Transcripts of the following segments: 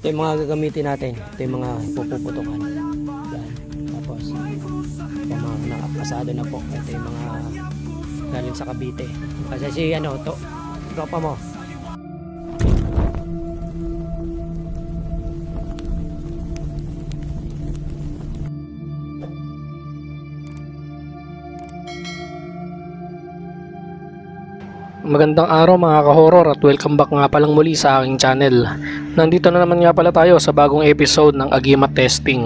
Ito yung mga gagamitin natin. Ito yung mga pupuputukan. Yan. Tapos, yung mga nakapasado na po. Ito yung mga galing sa Cavite. Kasi si tropa mo. Magandang araw mga ka-horror at welcome back nga palang muli sa aking channel. Nandito na naman nga pala tayo sa bagong episode ng Agimat Testing.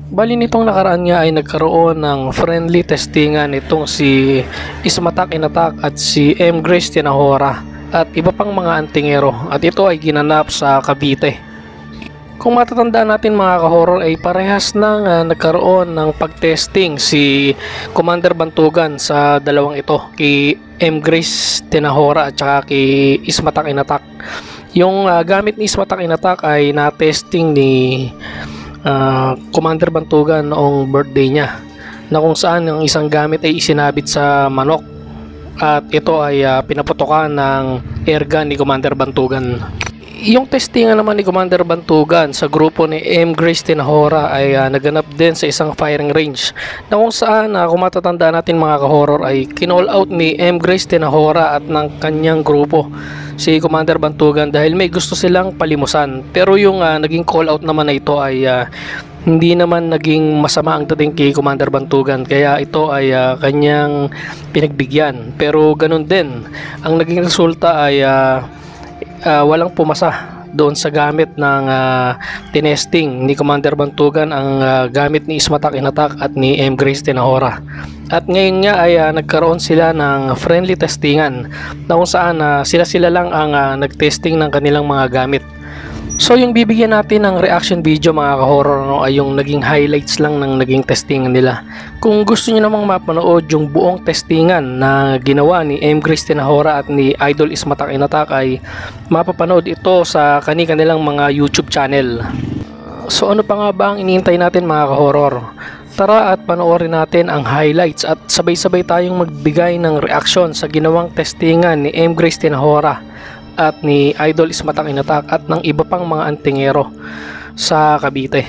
Bali nitong nakaraan nga ay nagkaroon ng friendly testingan itong si Ismatak Inatak at si M. Grace Tinahora at iba pang mga antingero, at ito ay ginanap sa Cavite. Kung matatandaan natin mga ka-horror ay parehas na nagkaroon ng pag-testing si Commander Bantugan sa dalawang ito, kay M. Grace Tinahora at saka kay Ismatak Inatak. Yung gamit ni Ismatak Inatak ay na-testing ni Commander Bantugan noong birthday niya, na kung saan ang isang gamit ay isinabit sa manok at ito ay pinaputokan ng airgun ni Commander Bantugan. Yung testingan naman ni Commander Bantugan sa grupo ni M. Grace Tinahora ay naganap din sa isang firing range, na kung saan kung matatandaan natin mga ka-horror ay kinall out ni M. Grace Tinahora at ng kanyang grupo si Commander Bantugan dahil may gusto silang palimusan. Pero yung naging call out naman na ito ay hindi naman naging masama ang dating kay Commander Bantugan, kaya ito ay kanyang pinagbigyan. Pero ganun din ang naging resulta ay walang pumasa doon sa gamit ng tinesting ni Commander Bantugan, ang gamit ni Ismatak Inatak at ni M. Grace Tinahora. At ngayon nga ay nagkaroon sila ng friendly testingan na kung saan sila lang ang nagtesting ng kanilang mga gamit. So yung bibigyan natin ng reaction video mga ka-horror ay yung naging highlights lang ng naging testingan nila. Kung gusto niyo namang mapanood yung buong testingan na ginawa ni M. Grace Tinahora at ni Idol Ismatak Inatak ay mapapanood ito sa kanilang mga YouTube channel. So ano pa nga ba ang iniintay natin mga ka-horror? Tara at panoorin natin ang highlights at sabay-sabay tayong magbigay ng reaksyon sa ginawang testingan ni M. Grace Tinahora at ni Idol Ismatak Inatak at ng iba pang mga antingero sa Cavite.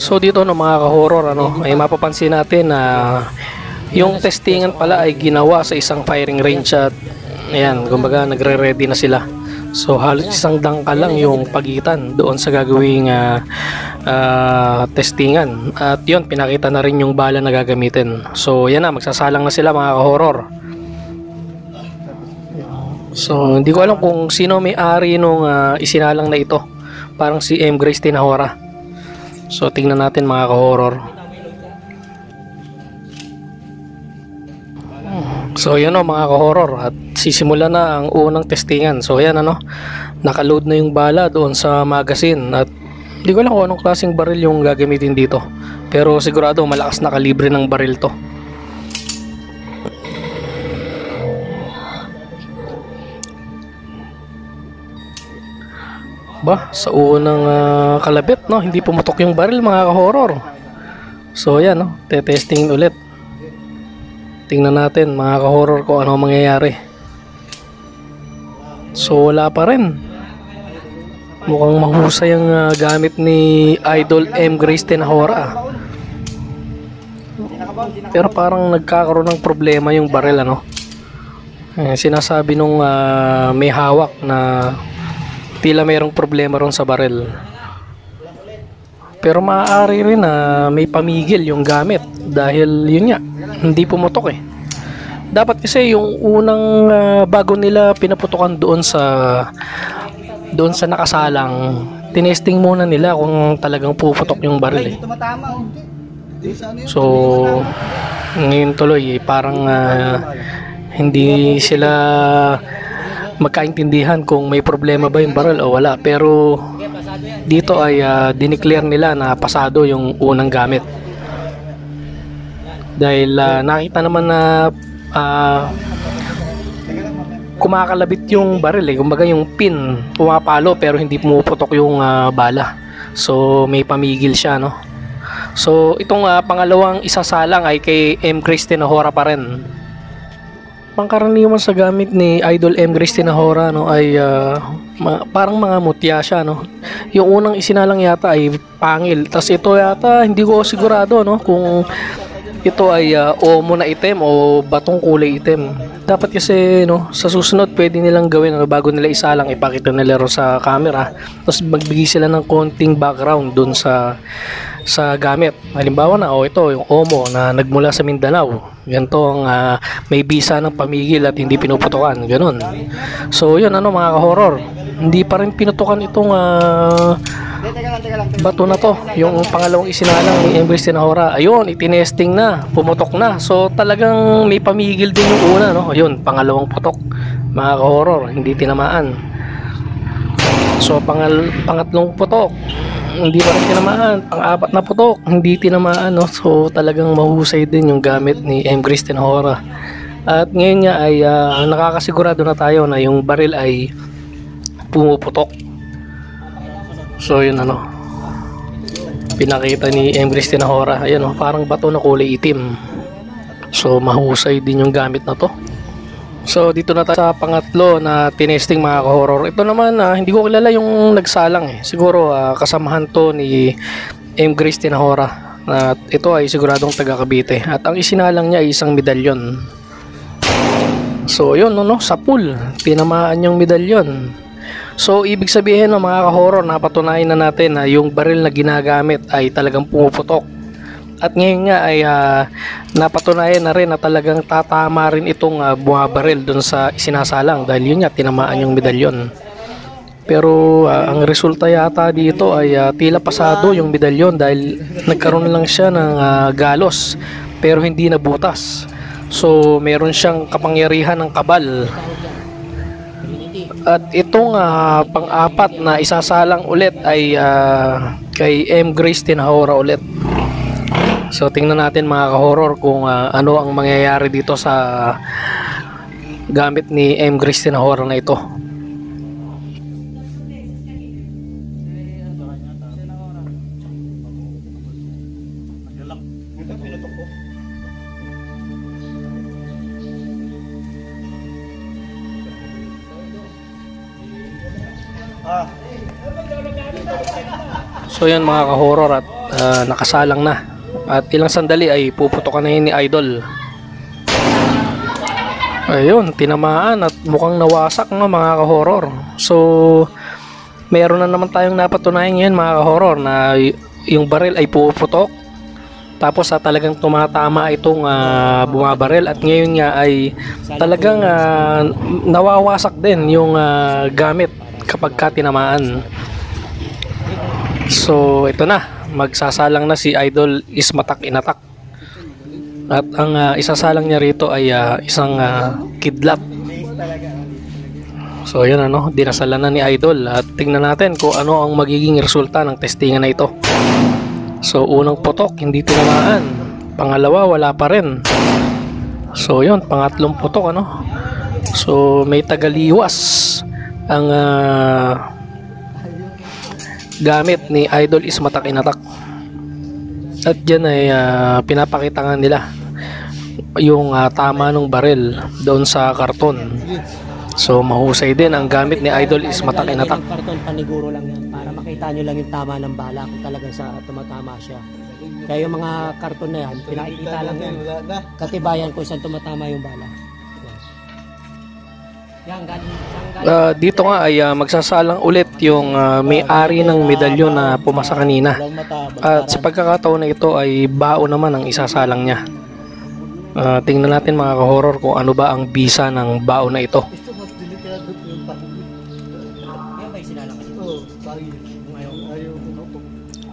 So dito no mga ka-horror ay mapapansin natin na yung testingan pala ay ginawa sa isang firing range at ayan, kumbaga nagre-ready na sila. So halos isang dangkal lang yung pagitan doon sa gagawing testingan, at yun, pinakita na rin yung bala na gagamitin. So yan na, magsasalang na sila mga ka-horror. So hindi ko alam kung sino may-ari nung isinalang na ito, parang si M. Grace Tinahora. So tingnan natin mga ka-horror. So yan mga ka-horror, at sisimula na ang unang testingan. So yan nakaload na yung bala doon sa magazine, at hindi ko alam kung anong klaseng baril yung gagamitin dito, pero sigurado malakas na kalibre ng baril to. Ba, sa unang kalabit hindi pumutok yung baril mga ka-horror. So yan tetestingin ulit. Tingnan natin mga ka-horror kung ano mangyayari. So wala pa rin. Mukhang mahusay ang gamit ni Idol M. Grace Tinahora. Pero parang nagkakaroon ng problema yung baril sinasabi nung may hawak na tila mayroong problema ron sa baril. Pero maaari rin na may pamigil yung gamit dahil yun nga, hindi pumutok Dapat kasi yung unang bago nila pinaputokan doon sa nakasalang, tinesting muna nila kung talagang puputok yung baril So ngayon tuloy parang hindi sila magkaintindihan kung may problema ba yung baril o wala, pero dito ay dineclare nila na pasado yung unang gamit dahil nakita naman na kumakalabit yung baril kumbaga yung pin pumapalo pero hindi pumuputok yung bala. So may pamigil siya So itong pangalawang isasalang ay kay M. Grace Tinahora pa rin. pangkaraniwan sa gamit ni Idol M. Grace Tinahora, no, ay parang mga mutya siya, no. Yung unang isinalang yata ay pangil, tas ito yata hindi ko sigurado, no, kung ito ay omo na itim o batong kulay itim. Dapat kasi, no, sa susunod pwede nilang gawin, bago nila isalang, ipakita nila ro sa camera, tapos magbigay sila ng konting background dun sa gamit. Halimbawa na, ito yung omo na nagmula sa Mindanao, ganito ang may bisa ng pamigil at hindi pinuputukan, ganun. So yun, mga ka-horror, hindi pa rin pinutukan itong bato na to, yung pangalawang isinalang ni M. Grace Tinahora. Ayun, itinesting na, pumutok na. So talagang may pamigil din yung una, no. Ayun, pangalawang putok, mga ka-horror, hindi tinamaan. So pangatlong putok, hindi pa rin tinamaan. Pang-apat na putok, hindi tinamaan, no. So talagang mahusay din yung gamit ni M. Grace Tinahora. At ngayon nga ay nakakasigurado na tayo na yung baril ay pumuputok. So yun, pinakita ni M. Grace Tinahora. Ayan, parang bato na kulay itim. So mahusay din yung gamit na to. So dito na tayo sa pangatlo na tinesting, mga ka-horror. Ito naman, hindi ko kilala yung nagsalang, siguro kasamahan to ni M. Grace Tinahora. At ito ay siguradong taga Cavite. At ang isinalang niya ay isang medalyon. So yun, sa pool, tinamaan yung medalyon. So ibig sabihin, mga ka-horror, napatunayan na natin na yung baril na ginagamit ay talagang pumuputok. At ngayon nga ay napatunayan na rin na talagang tatama rin itong bumabaril dun sa isinasalang, dahil yun nga, tinamaan yung medalyon. Pero ang resulta yata dito ay tila pasado yung medalyon, dahil nagkaroon lang siya ng galos pero hindi nabutas. So meron siyang kapangyarihan ng kabal. At itong pang-apat na isasalang ulit ay kay M. Grace Tinahora ulit. So tingnan natin, mga ka-horror, kung ano ang mangyayari dito sa gamit ni M. Grace Tinahora na ito. So yan, mga ka-horror, at nakasalang na. At ilang sandali ay puputokan na yun ni Idol. Ayun, tinamaan at mukhang nawasak, mga ka-horror. So meron na naman tayong napatunayan ngayon, mga ka-horror, na yung baril ay puputok. Tapos talagang tumatama itong bumabaril. At ngayon nga ay talagang nawawasak din yung gamit kapag tinamaan. So ito na, magsasalang na si Idol Ismatak Inatak. At ang isasalang niya rito ay isang kidlat. So yun, dinasalan na ni Idol. At tingnan natin kung ano ang magiging resulta ng testingan na ito. So unang putok, hindi tinamaan. Pangalawa, wala pa rin. So yun, pangatlong putok, So may tagaliwas ang gamit ni Idol Ismatak Inatak. At dyan ay pinapakita nga nila yung tama ng baril doon sa karton. So mahusay din ang gamit ni Idol Ismatak Inatak. Karton, paniguro lang yan para makita nyo lang yung tama ng bala kung talagang tumatama siya. Kaya yung mga karton na yan, pinakikita lang yan, katibayan kung saan tumatama yung bala. Dito nga ay magsasalang ulit yung may-ari ng medalyon na pumasa kanina. At sa pagkakataon na ito ay bao naman ang isasalang niya. Tingnan natin, mga ka-horror, kung ano ba ang bisa ng bao na ito.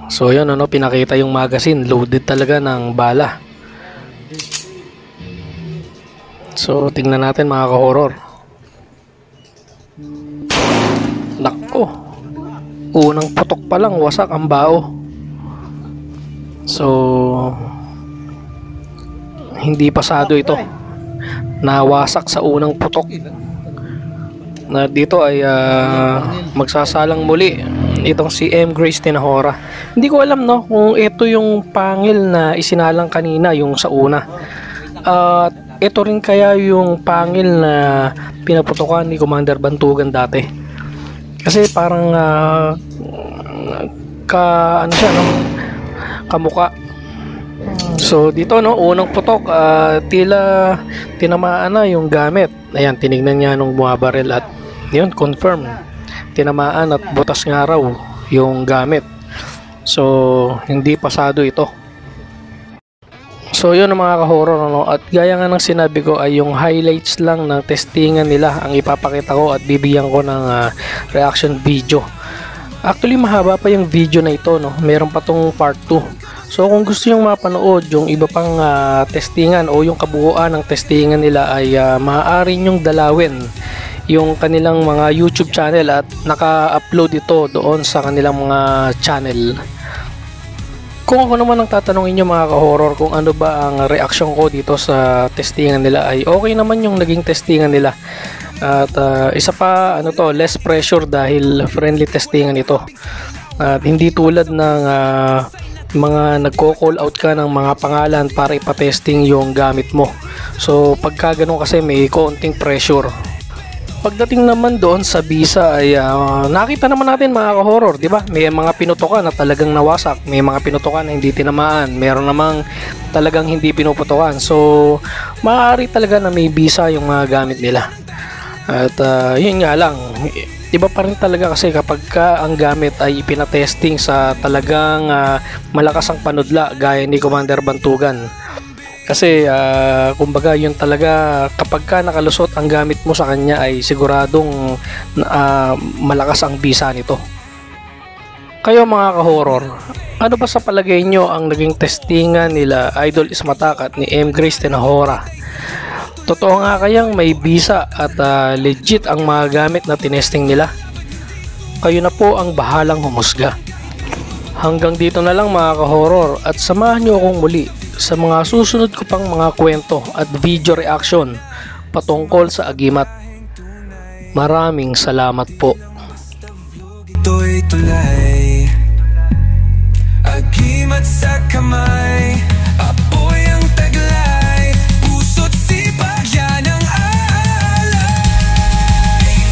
So yun, pinakita yung magazine, loaded talaga ng bala. So tingnan natin, mga ka-horror. Nako, unang putok pa lang, wasak ang bao. So hindi pasado ito, nawasak sa unang putok. Na dito ay magsasalang muli itong si M. Grace Tinahora. Hindi ko alam, kung ito yung pangil na isinalang kanina, yung sa una. ito rin kaya yung pangil na pinaputukan ni Commander Bantugan dati. Kasi parang ano siya, no? Kamuka. So dito, no, unang putok, tila tinamaan na yung gamit. Ayan, tinignan niya nung bumabaril at yun, confirm. Tinamaan at butas nga raw yung gamit. So hindi pasado ito. So yun ang mga ka-horror, ano? At gaya nga ng sinabi ko ay yung highlights lang ng testingan nila ang ipapakita ko at bibigyan ko ng reaction video. Actually mahaba pa yung video na ito, no? Meron pa tong part 2. So kung gusto nyo mapanood yung iba pang testingan o yung kabuuan ng testingan nila ay maaari nyong dalawin yung kanilang mga YouTube channel at naka-upload ito doon sa kanilang mga channel. Kung ako naman ang tatanungin nyo mga ka-horror kung ano ba ang reaksyon ko dito sa testingan nila ay okay naman yung naging testingan nila. At isa pa, ano to, less pressure dahil friendly testingan ito. At hindi tulad ng mga nagko-call out ka ng mga pangalan para ipatesting yung gamit mo. So pagka ganun kasi may konting pressure. Pagdating naman doon sa bisa ay nakita naman natin mga ka-horror, di ba? May mga pinutukan na talagang nawasak, may mga pinutukan na hindi tinamaan, meron namang talagang hindi pinuputukan. So maaari talaga na may bisa yung mga gamit nila. At yun nga lang, iba pa rin talaga kasi kapag ang gamit ay ipinatesting sa talagang malakas ang panudla gaya ni Commander Bantugan. Kasi kumbaga yun talaga, kapag ka nakalusot ang gamit mo sa kanya ay siguradong malakas ang bisa nito. Kayo mga ka-horror, ano ba sa palagay nyo ang naging testingan nila Idol Ismatak at ni M. Grace Tinahora? Totoo nga kayang may bisa at legit ang mga gamit na tinesting nila? Kayo na po ang bahalang humusga. Hanggang dito na lang mga ka-horror at samahan nyo akong muli sa mga susunod ko pang mga kwento at video reaction patungkol sa Agimat. Maraming salamat po. Ito'y tulay, agimat sa kamay.